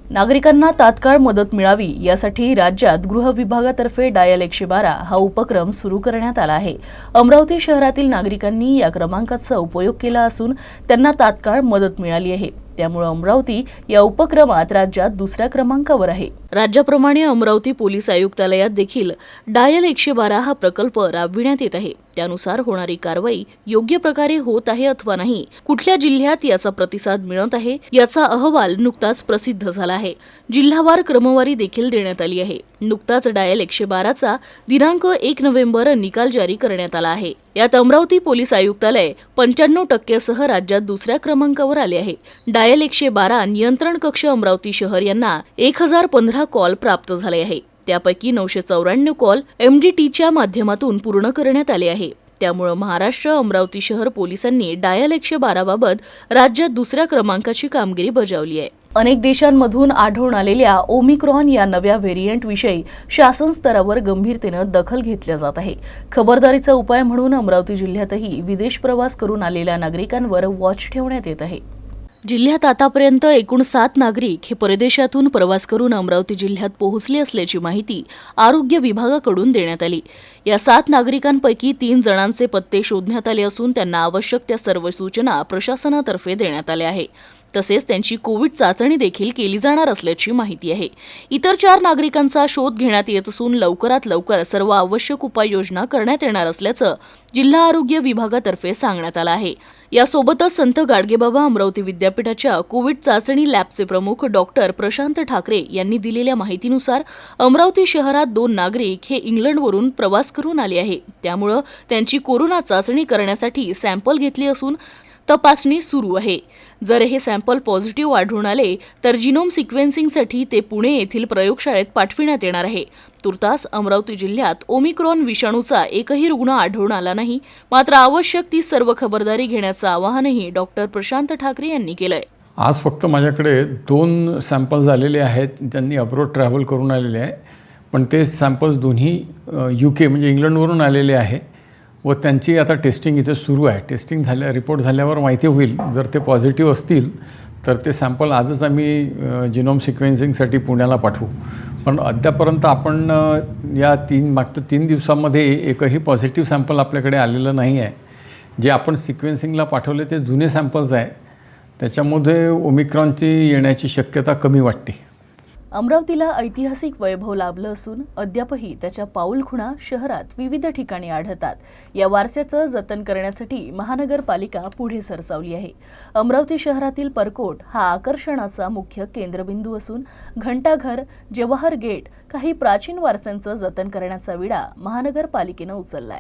नागरिकांना तात्काळ मदत मिळावी यासाठी राज्यात गृह विभागातर्फे डायल 112 हा उपक्रम सुरू करण्यात आला आहे। अमरावती शहरातील नागरिकांनी या क्रमांकाचा उपयोग केला असून त्यांना तात्काळ मदत मिळाली आहे। त्यामुळे अमरावती या उपक्रमात राज्यात दुसऱ्या क्रमांकावर आहे। राज्याप्रमाणे अमरावती पोलीस आयुक्तालयात देखील डायल 112 हा प्रकल्प राबविण्यात येत आहे। त्यानुसार होणारी कारवाई योग्य प्रकारे होत आहे अथवा नाही, कुठल्या जिल्ह्यात याचा प्रतिसाद मिळत आहे याचा अहवाल नुकताच प्रसिद्ध झाला आहे। जिल्हावार क्रमवारी देखील देण्यात आली आहे। नुकताच डायल 112 चा दिनांक 1 नोव्हेंबर निकाल जारी करण्यात आला आहे। यात अमरावती पोलीस आयुक्तालय 95% सह राज्यात दुसऱ्या क्रमांकावर आले आहे। डायल 112 नियंत्रण कक्ष अमरावती शहर यांना 1015 कॉल प्राप्त झाले आहे। त्यापैकी 994 कॉल MDTच्या माध्यमातून पूर्ण करण्यात आले आहे। त्यामुळे महाराष्ट्र अमरावती शहर पोलिसांनी डायल 112 बाबत राज्यात दुसऱ्या क्रमांकाची कामगिरी बजावली आहे। अनेक देशांमधून आढळून आलेल्या ओमिक्रॉन या नव्या व्हेरिएंट विषयी शासन स्तरावर गंभीरतेने दखल घेतली जात आहे। खबरदारीचा उपाय म्हणून अमरावती जिल्ह्यातही विदेश प्रवास करून आलेल्या नागरिकांवर वॉच ठेवण्यात येत आहे। जिल्ह्यात आतापर्यंत एकूण 7 नागरिक हे परदेशातून प्रवास करून अमरावती जिल्ह्यात पोहोचले असल्याची माहिती आरोग्य विभागाकडून देण्यात आली। या 7 नागरिकांपैकी 3 जणांचे पत्ते शोधण्यात आले असून त्यांना आवश्यक त्या सर्व सूचना प्रशासनातर्फे देण्यात आल्या आहे। तसेच त्यांची कोविड चाचणी देखील केली जाणार असल्याची माहिती आहे। इतर 4 नागरिकांचा शोध घेण्यात येत असून लवकरात लवकर सर्व आवश्यक उपाययोजना करण्यात येणार असल्याचं जिल्हा आरोग्य विभागातर्फे सांगण्यात आलं आहे। यासोबतच संत गाडगेबाबा अमरावती विद्यापीठाच्या कोविड चाचणी लॅबचे प्रमुख डॉक्टर प्रशांत ठाकरे यांनी दिलेल्या माहितीनुसार अमरावती शहरात 2 नागरिक हे इंग्लंडवरून प्रवास करून आले आहे। त्यामुळे त्यांची कोरोना चाचणी करण्यासाठी सॅम्पल घेतली असून तपासणी सुरू आहे। जर हे सॅम्पल पॉझिटिव्ह आढळून आले तर जिनोम सिक्वेन्सिंगसाठी ते पुणे येथील प्रयोगशाळेत पाठविण्यात येणार आहे। तुर्तास अमरावती जिल्ह्यात ओमिक्रॉन विषाणूचा एकही रुग्ण आढळून आला नाही, मात्र आवश्यक ती सर्व खबरदारी घेण्याचं आवाहनही डॉक्टर प्रशांत ठाकरे यांनी केलंय। आज फक्त माझ्याकडे 2 सॅम्पल्स आलेले आहेत, त्यांनी अब्रॉड ट्रॅव्हल करून आलेले आहे, पण ते सॅम्पल्स दोन्ही UK म्हणजे इंग्लंडवरून आलेले आहे व त्यांची आता टेस्टिंग इथे सुरू आहे। टेस्टिंग रिपोर्ट झाल्यावर माहिती होईल। जर ते पॉझिटिव्ह असतील तर ते सॅम्पल आजच आम्ही जिनोम सिक्वेन्सिंगसाठी पुण्याला पाठवू। पण अद्यापर्यंत आपण या मागच्या 3 दिवसांमध्ये एकही पॉझिटिव्ह सॅम्पल आपल्याकडे आलेलं नाही आहे। जे आपण सिक्वेन्सिंगला पाठवले ते जुने सॅम्पल्स आहे, त्याच्यामध्ये ओमिक्रॉनची येण्याची शक्यता कमी वाटते। अमरावतीला ऐतिहासिक वैभव लाभलं असून अद्यापही त्याच्या पाऊलखुणा शहरात विविध ठिकाणी आढळतात। या वारशाचं जतन करण्यासाठी महानगरपालिका पुढे सरसावली आहे। अमरावती शहरातील परकोट हा आकर्षणाचा मुख्य केंद्रबिंदू असून घंटाघर, जवाहर गेट काही प्राचीन वारसांचं जतन करण्याचा विडा महानगरपालिकेनं उचललाय।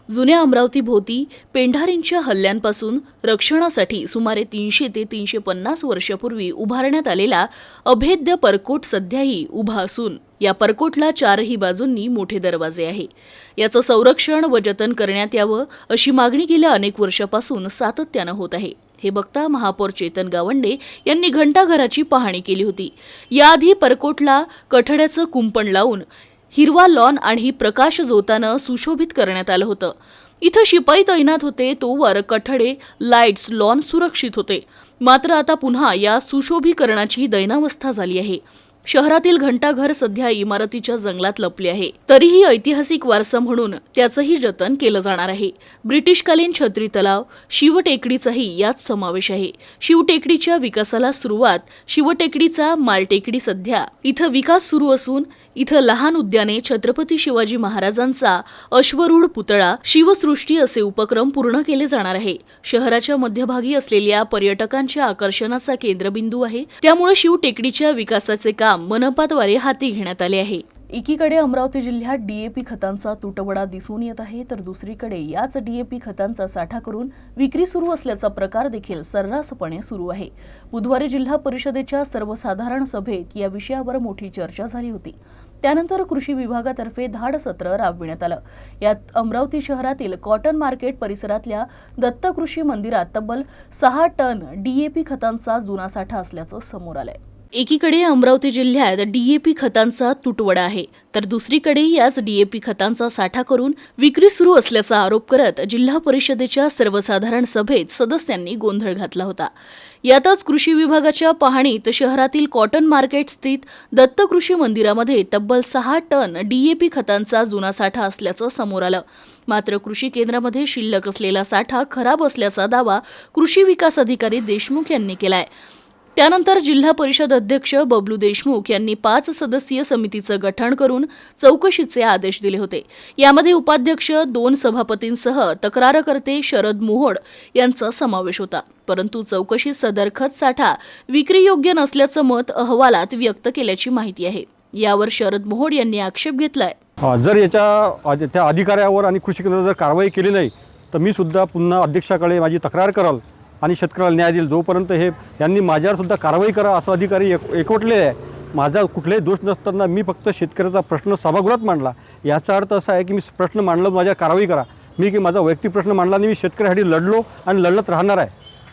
जुन्या अमरावती भोवती पेंढारींच्या हल्ल्यांपासून रक्षणासाठी सुमारे 300 ते 350 वर्षापूर्वी उभारण्यात आलेला अभेद्य परकोट सध्याही उभा असून या परकोटला 4ही बाजूंनी मोठे दरवाजे आहे। याचं संरक्षण व जतन करण्यात यावं अशी मागणी गेल्या अनेक वर्षापासून सातत्यानं होत आहे। हे बघता महापौर चेतन गावंडे यांनी घंटाघराची पाहणी केली होती। याआधी परकोटला कठड्याचं कुंपण लावून हिरवा लॉन आणि प्रकाश जोतानं सुशोभित करण्यात आलं होतं। इथं शिपाई तैनात होते, तोवर कठडे, लाईट्स, लॉन सुरक्षित होते। मात्र आता पुन्हा या सुशोभीकरणाची दैनावस्था झाली आहे। शहरातील घंटाघर सध्या इमारतीच्या जंगलात लपले आहे, तरीही ऐतिहासिक वारसा म्हणून त्याचंही जतन केलं जाणार आहे। ब्रिटिशकालीन छत्री तलाव, शिवटेकडीचाही यात समावेश आहे। शिवटेकडीच्या विकासाला सुरुवात, शिवटेकडीचा मालटेकडी सध्या इथं विकास सुरू असून इथं लहान उद्याने, छत्रपती शिवाजी महाराजांचा अश्वरूढ पुतळा, शिवसृष्टी असे उपक्रम पूर्ण केले जाणार आहे। शहराच्या मध्यभागी असलेल्या पर्यटकांच्या आकर्षणाचा केंद्रबिंदू आहे, त्यामुळे शिवटेकडीच्या विकासाचे काम मनपाद्वारे हाती घेण्यात आले आहे। एकीकडे अमरावती जिल्ह्यात DAP खतांचा तुटवडा दिसून येत आहे, तर दुसरीकडे याच DAP खतांचा साठा करून विक्री सुरू असल्याचा प्रकार देखील सर्रासपणे सुरू आहे। बुधवारी जिल्हा परिषदेच्या सर्वसाधारण सभेत या विषयावर मोठी चर्चा झाली होती। त्यानंतर कृषी विभागातर्फे धाड सत्र राबविण्यात आलं। यात अमरावती शहरातील कॉटन मार्केट परिसरातल्या दत्त कृषी मंदिरात तब्बल 6 टन DAP खतांचा जुना साठा असल्याचं समोर आलंय। एकीकडे अमरावती जिल्ह्यात डीएपी खतांचा तुटवडा आहे, तर दुसरीकडे याच डीएपी खतांचा साठा करून विक्री सुरू असल्याचा आरोप करत जिल्हा परिषदेच्या सर्वसाधारण सभेत सदस्यांनी गोंधळ घातला होता. यातच कृषी विभागाच्या पाहणीत शहरातील कॉटन मार्केट स्थित दत्त कृषी मंदिरामध्ये तब्बल 6 टन डीएपी खतांचा जुना साठा असल्याचं समोर आलं. मात्र कृषी केंद्रामध्ये शिल्लक असलेला साठा खराब असल्याचा दावा कृषी विकास अधिकारी देशमुख यांनी केलाय. त्यानंतर जिल्हा परिषद अध्यक्ष बबलू देशमुख यांनी 5 सदस्यीय समितीचं गठन करून चौकशीचे आदेश दिले होते. यामध्ये उपाध्यक्ष, 2 सभापतींसह तक्रारकर्ते शरद मोहोड यांचा समावेश होता. परंतु चौकशीत सदर खत साठा विक्रीयोग्य नसल्याचं मत अहवालात व्यक्त केल्याची माहिती आहे. यावर शरद मोहोड यांनी आक्षेप घेतलाय. जर त्या अधिकाऱ्यावर आणि कृषी केंद्रावर जर कारवाई केली नाही तर मी सुद्धा पुन्हा अध्यक्षाकडे माझी तक्रार कराल आणि शेतकऱ्याला न्याय देईल. जोपर्यंत यांनी माझ्यावर सुद्धा कारवाई करा असं अधिकारी एकवटलेले आहे. माझा कुठलाही दोष नसताना मी फक्त शेतकऱ्याचा प्रश्न सभागृहात मांडला. याचा अर्थ असा आहे की मी प्रश्न मांडला, माझ्यावर कारवाई करा. मी की माझा वैयक्तिक प्रश्न मांडला आणि मी शेतकऱ्यासाठी लढलो आणि लढत राहणार आहे.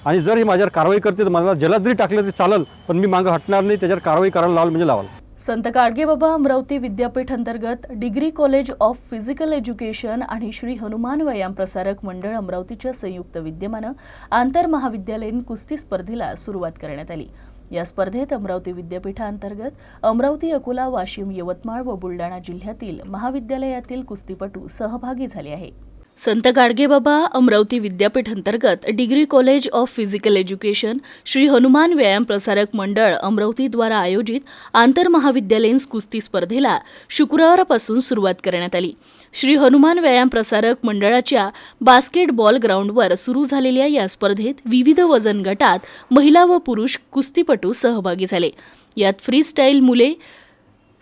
आणि जर हे माझ्यावर कारवाई करते तर मला जलात जरी टाकलं ते चालेल, पण मी मागं हटणार नाही. त्याच्यावर कारवाई करायला लावाल म्हणजे लावाल. संत गाडगेबाबा अमरावती विद्यापीठ अंतर्गत degree college of physical education आणि श्री हनुमान व्यायाम प्रसारक मंडळ अमरावतीच्या संयुक्त विद्यमानं आंतर महाविद्यालयीन कुस्ती स्पर्धेला सुरुवात करण्यात आली. या स्पर्धेत अमरावती विद्यापीठांतर्गत अमरावती, अकोला, वाशिम, यवतमाळ व बुलढाणा जिल्ह्यातील महाविद्यालयातील कुस्तीपटू सहभागी झाले आहे. संत गाडगेबाबा अमरावती विद्यापीठ अंतर्गत degree college of physical education Shri Hanuman व्यायाम प्रसारक मंडळ अमरावती द्वारा आयोजित आंतर महाविद्यालयीन कुस्ती स्पर्धेला शुक्रवारपासून सुरुवात करण्यात आली. श्री हनुमान व्यायाम प्रसारक मंडळाच्या बास्केटबॉल ग्राउंडवर सुरू झालेल्या या स्पर्धेत विविध वजन गटात महिला व पुरुष कुस्तीपटू सहभागी झाले. यात फ्रीस्टाईल मुले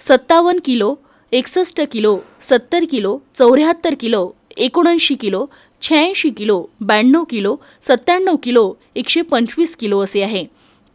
57 kilo, 61 kilo, 70 kilo, 74 kilo, 79 kilo, 86 kilo, 92 kilo, 97 kilo, 125 kilo असे आहे.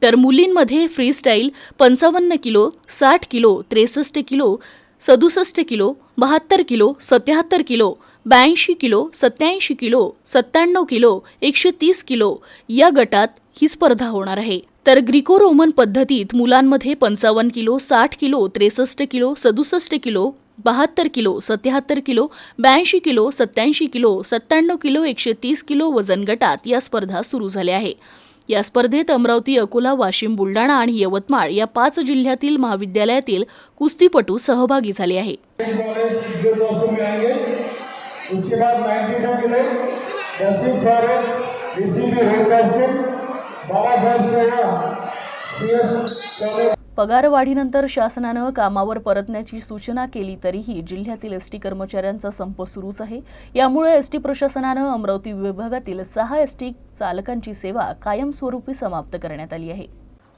तर मुलींमध्ये freestyle 55 kilo, 60 kilo, 63 kilo, 67 kilo, 72 kilo, 77 kilo, 82 kilo, 87 kilo, 97 kilo, 130 kilo या गटात ही स्पर्धा होणार आहे. तर ग्रीको रोमन पद्धतीत मुलांमध्ये 55 kilo, 60 kilo, 63 kilo, 67 kilo, 72 kilo, 77 kilo, 82 kilo, 87 kilo, 97 kilo, 130 kilo वजन गटात या स्पर्धा सुरू झाल्या आहे. या स्पर्धेत अमरावती, अकोला, वाशिम, बुलढाणा आणि यवतमाळ या 5 जिल्ह्यातील महाविद्यालयातील कुस्तीपटू सहभागी झाले आहे. पगारवाढीनंतर शासनानं कामावर परतण्याची सूचना केली तरीही जिल्ह्यातील एसटी कर्मचाऱ्यांचा संप सुरूच आहे. यामुळे एसटी प्रशासनानं अमरावती विभागातील 6 एसटी चालकांची सेवा कायमस्वरूपी समाप्त करण्यात आली आहे.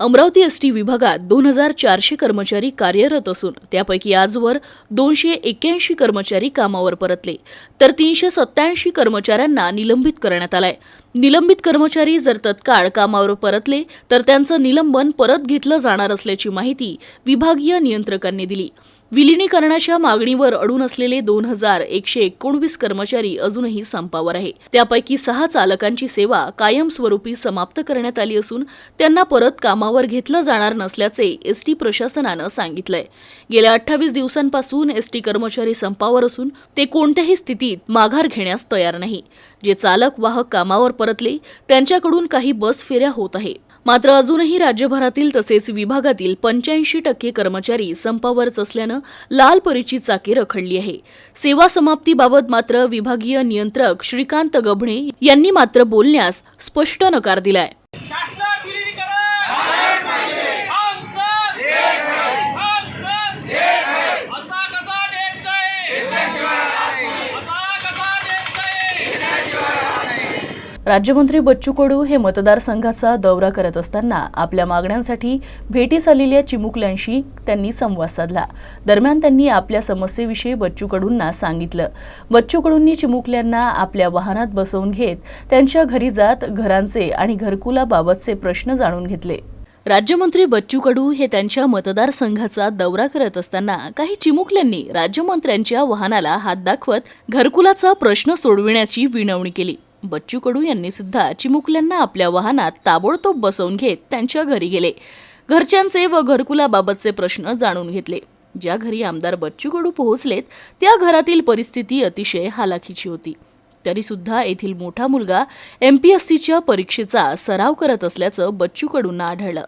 अमरावती एसटी विभागात 2400 कर्मचारी कार्यरत असून त्यापैकी आजवर 281 कर्मचारी कामावर परतले, तर 387 कर्मचाऱ्यांना निलंबित करण्यात आलाय. निलंबित कर्मचारी जर तत्काळ कामावर परतले तर त्यांचं निलंबन परत घेतलं जाणार असल्याची माहिती विभागीय नियंत्रकांनी दिली. विलिनीकरणाच्या मागणीवर अडून असलेले 2119 कर्मचारी अजूनही संपावर आहे. त्यापैकी 6 चालकांची सेवा कायमस्वरूपी समाप्त करण्यात आली असून त्यांना परत कामावर घेतलं जाणार नसल्याचे एसटी प्रशासनानं सांगितलंय. गेल्या 28 दिवसांपासून एसटी कर्मचारी संपावर असून ते कोणत्याही स्थितीत माघार घेण्यास तयार नाही. जे चालक वाहक कामावर परतले त्यांच्याकडून काही बस फेऱ्या होत आहे. मात्र अजूनही राज्यभरातील तसेच विभागातील 85% कर्मचारी संपावरच असल्यानं लाल परीची चाके रखडली आहे. सेवा समाप्तीबाबत मात्र विभागीय नियंत्रक श्रीकांत गभणे यांनी मात्र बोलण्यास स्पष्ट नकार दिलाय. राज्यमंत्री बच्चू कडू हे मतदारसंघाचा दौरा करत असताना आपल्या मागण्यांसाठी भेटीस आलेल्या चिमुकल्यांशी त्यांनी संवाद साधला. दरम्यान त्यांनी आपल्या समस्येविषयी बच्चू कडूंना सांगितलं. बच्चू कडूंनी चिमुकल्यांना आपल्या वाहनात बसवून घेत त्यांच्या घरी जात घरांचे आणि घरकुलाबाबतचे प्रश्न जाणून घेतले. राज्यमंत्री बच्चू कडू हे त्यांच्या मतदारसंघाचा दौरा करत असताना काही चिमुकल्यांनी राज्यमंत्र्यांच्या वाहनाला हात दाखवत घरकुलाचा प्रश्न सोडविण्याची विनवणी केली. बच्चू कडू यांनी सुद्धा चिमुकल्यांना आपल्या वाहनात ताबडतोब बसवून घेत त्यांच्या घरी गेले. घरच्यांचे व घरकुलाबाबतचे प्रश्न जाणून घेतले. ज्या घरी आमदार बच्चू कडू पोहोचलेत त्या घरातील परिस्थिती अतिशय हालाखीची होती. तरी सुद्धा येथील मोठा मुलगा MPSCच्या परीक्षेचा सराव करत असल्याचं बच्चू कडूंना आढळलं.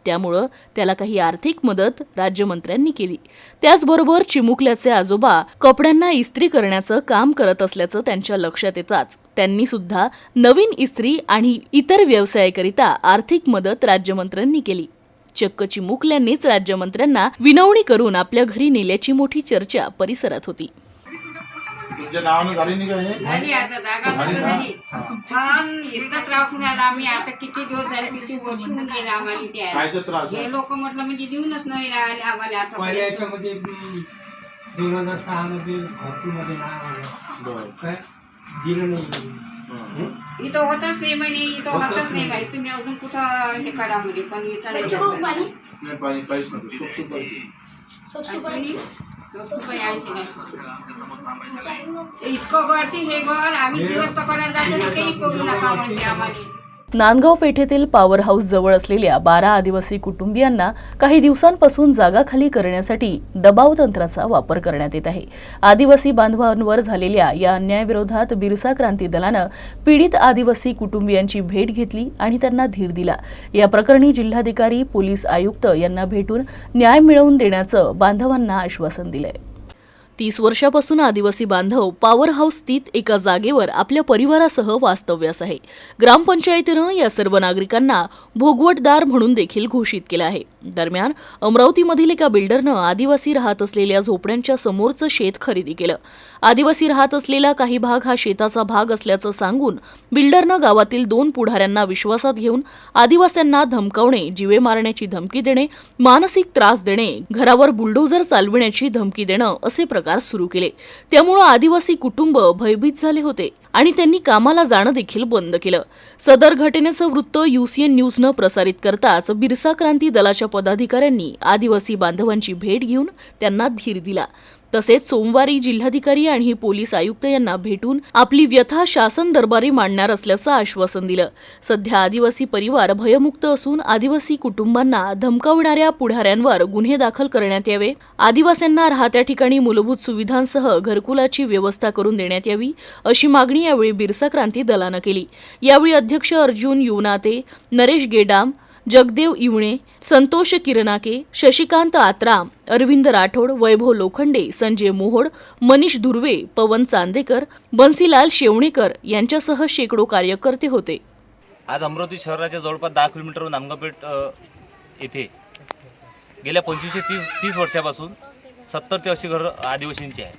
त्यामुळं त्याला काही आर्थिक मदत राज्यमंत्र्यांनी केली. त्याचबरोबर चिमुकल्याचे आजोबा कपड्यांना इस्त्री करण्याचं काम करत असल्याचं त्यांच्या लक्षात येताच त्यांनी सुद्धा नवीन इस्त्री आणि इतर व्यवसायाकरिता आर्थिक मदत राज्यमंत्र्यांनी केली. चक्क चिमुकल्यांनीच राज्यमंत्र्यांना विनवणी करून आपल्या घरी नेल्याची मोठी चर्चा परिसरात होती. तुमच्या नावानं झाली नाही का हे? झाली आता जागा तर झाली. पण इतका त्रास मिळाला. आम्ही आता किती दिवस झाले, किती वर्ष होऊन गेले आम्हाला त्या. कायचा त्रास आहे? हे लोक म्हटलं म्हणजे देऊनच नाही राहिले आम्हाला आता. पहिल्या याच्यामध्ये 2006 मध्ये घरकुलमध्ये नाव आलं. बरं. काय दिलं नाही. इथं होतच नाही म्हणे, इथं होतच नाही म्हणे. तुम्ही अजून कुठं हे करा म्हणे, पण इथं नाही करत. नाही पाणी काहीच नको. सुप करते. काही यायची नाही. इतकं गळती हे गळ आम्ही दिवस तर करायला जातो, काही करू नका म्हणते आम्हाला. नांदगाव पेठेतील पॉवर हाऊस जवळ असलेल्या 12 आदिवासी कुटुंबियांना काही दिवसांपासून जागा खाली करण्यासाठी दबाव तंत्राचा वापर करण्यात येत आहे. आदिवासी बांधवांवर झालेल्या या अन्यायाविरोधात बिरसा क्रांती दलानं पीडित आदिवासी कुटुंबियांची भेट घेतली आणि त्यांना धीर दिला. या प्रकरणी जिल्हाधिकारी, पोलीस आयुक्त यांना भेटून न्याय मिळवून देण्याचं बांधवांना आश्वासन दिलंय. 30 वर्षापासून आदिवासी बांधव पॉवर हाऊस स्थित एका जागेवर आपल्या परिवारासह वास्तव्यास आहे. ग्रामपंचायतीनं या सर्व नागरिकांना भोगवटदार म्हणून देखील घोषित केलं आहे. दरम्यान अमरावतीमधील एका बिल्डरनं आदिवासी राहत असलेल्या झोपड्यांच्या समोरचं शेत खरेदी केलं. आदिवासी राहत असलेला काही भाग हा शेताचा भाग असल्याचं सांगून बिल्डरनं गावातील 2 पुढाऱ्यांना विश्वासात घेऊन आदिवासींना धमकावणे, जीवे मारण्याची धमकी देणे, मानसिक त्रास देणे, घरावर बुलडोझर चालविण्याची धमकी देणं असे प्रकार सुरू केले. त्यामुळे आदिवासी कुटुंब भयभीत झाले होते आणि त्यांनी कामाला जाणं देखील बंद केलं. सदर घटनेचं वृत्त UCN न्यूजनं प्रसारित करताच बिरसा क्रांती दलाच्या पदाधिकाऱ्यांनी आदिवासी बांधवांची भेट घेऊन त्यांना धीर दिला. तसेच सोमवारी जिल्हाधिकारी आणि पोलीस आयुक्त यांना भेटून आपली व्यथा शासन दरबारी मांडणार असल्याचं आश्वासन दिलं. सध्या आदिवासी परिवार भयमुक्त असून आदिवासी कुटुंबांना धमकावणाऱ्या पुढाऱ्यांवर गुन्हे दाखल करण्यात यावे, आदिवासींना राहत्या ठिकाणी मूलभूत सुविधांसह घरकुलाची व्यवस्था करून देण्यात यावी अशी मागणी यावेळी बिरसा क्रांती दलानं केली. यावेळी अध्यक्ष अर्जुन युवनाते, नरेश गेडाम, जगदेव इवणे, संतोष किरणाके, शशिकांत आत्राम, अरविंद राठोड, वैभव लोखंडे, संजय मोहोड, मनीष धुर्वे, पवन चांदेकर, बन्सीलाल शेवणेकर यांच्यासह शेकडो कार्यकर्ते होते. आज अमरावती शहराच्या जवळपास 10 किलोमीटरवर नांदगावपेठ येथे गेल्या 25 ते 30 वर्षापासून 70 ते 80 घरं आदिवासींची आहेत.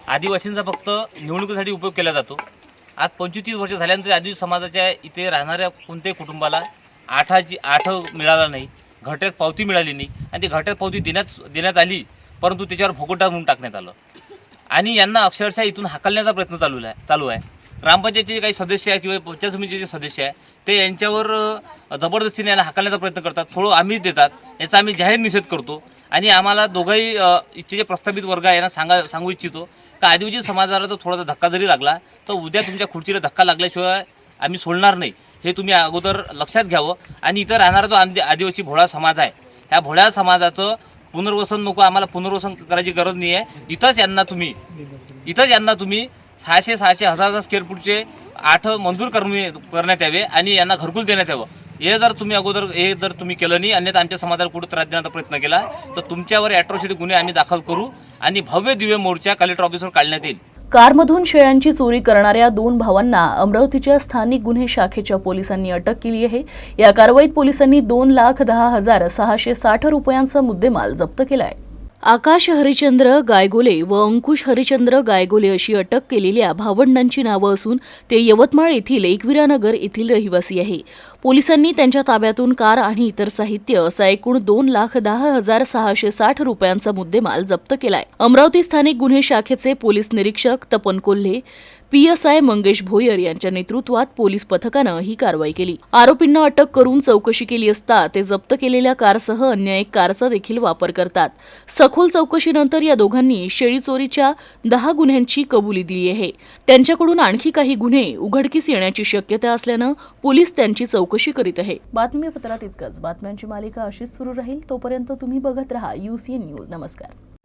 आदिवासींचा फक्त निवडणुकीसाठी उपयोग केला जातो. आज 25-30 वर्ष झाल्यानंतर आदिवासी समाजाच्या इथे राहणाऱ्या कोणत्याही कुटुंबाला 8 मिळाला नाही, घरट्यात पावती मिळाली नाही आणि ती घरट्यात पावती देण्यात आली, परंतु त्याच्यावर भोगवटा म्हणून टाकण्यात आलं आणि यांना अक्षरशः इथून हाकलण्याचा प्रयत्न चालू आहे. ग्रामपंचायतीचे काही सदस्य आहे किंवा पंचायत समितीचे सदस्य आहे ते यांच्यावर जबरदस्तीने यांना हाकलण्याचा प्रयत्न करतात. थोडं आम्हीच देतात, याचा आम्ही जाहीर निषेध करतो आणि आम्हाला दोघंही इथचे जे प्रस्तावित वर्ग आहे यांना सांगू इच्छितो का आदिवासी समाजाला तर थोडासा धक्का जरी लागला तर उद्या तुमच्या खुर्चीला धक्का लागल्याशिवाय आम्ही सोडणार नाही, हे तुम्ही अगोदर लक्षात घ्यावं. आणि इथं राहणारा जो आदिवासी भोळा समाज आहे, ह्या भोळ्या समाजाचं पुनर्वसन नको, आम्हाला पुनर्वसन करायची गरज नाही आहे. इथंच यांना तुम्ही 600 हजार स्क्वेअर फूटचे 8 मंजूर करण्यात यावे आणि यांना घरकुल देण्यात यावं. हे जर तुम्ही केलं नाही, अन्यथा आमच्या समाजाला कुठं त्रास देण्याचा प्रयत्न केला तर तुमच्यावर ॲट्रॉसिटी गुन्हे आम्ही दाखल करू आणि भव्य दिव्य मोर्चा कलेक्टर ऑफिसवर काढण्यात येईल. कारमधून शेळ्यांची चोरी करणाऱ्या 2 भावांना अमरावतीच्या स्थानिक गुन्हे शाखेच्या पोलिसांनी अटक केली आहे. या कारवाईत पोलिसांनी 2,10,660 रुपयांचा मुद्देमाल जप्त केलाय. आकाश हरिचंद्र गायगोले व अंकुश हरिचंद्र गायगोले अशी अटक केलेल्या भावंडांची नावं असून ते यवतमाळ येथील एकविरानगर येथील रहिवासी आहे. पोलिसांनी त्यांच्या ताब्यातून कार आणि इतर साहित्य असा एकूण 2,10,660 रुपयांचा मुद्देमाल जप्त केलाय. अमरावती स्थानिक गुन्हे शाखेचे पोलीस निरीक्षक तपन कोल्हे, PSI मंगेश भोयर यांच्या नेतृत्वात पोलीस पथकानं ही कारवाई केली. आरोपींना अटक करून चौकशी केली असता ते जप्त केलेल्या कारसह अन्य एक कारचा देखील वापर करतात. सखोल चौकशीनंतर या दोघांनी शेळी चोरीच्या 10 गुन्ह्यांची कबुली दिली आहे. त्यांच्याकडून आणखी काही गुन्हे उघडकीस येण्याची शक्यता असल्यानं पोलीस त्यांची चौकशी करीत आहे. बातमीपत्रात इतकंच. बातम्यांची मालिका अशीच सुरू राहील. तोपर्यंत तुम्ही बघत रहा UCN न्यूज. नमस्कार.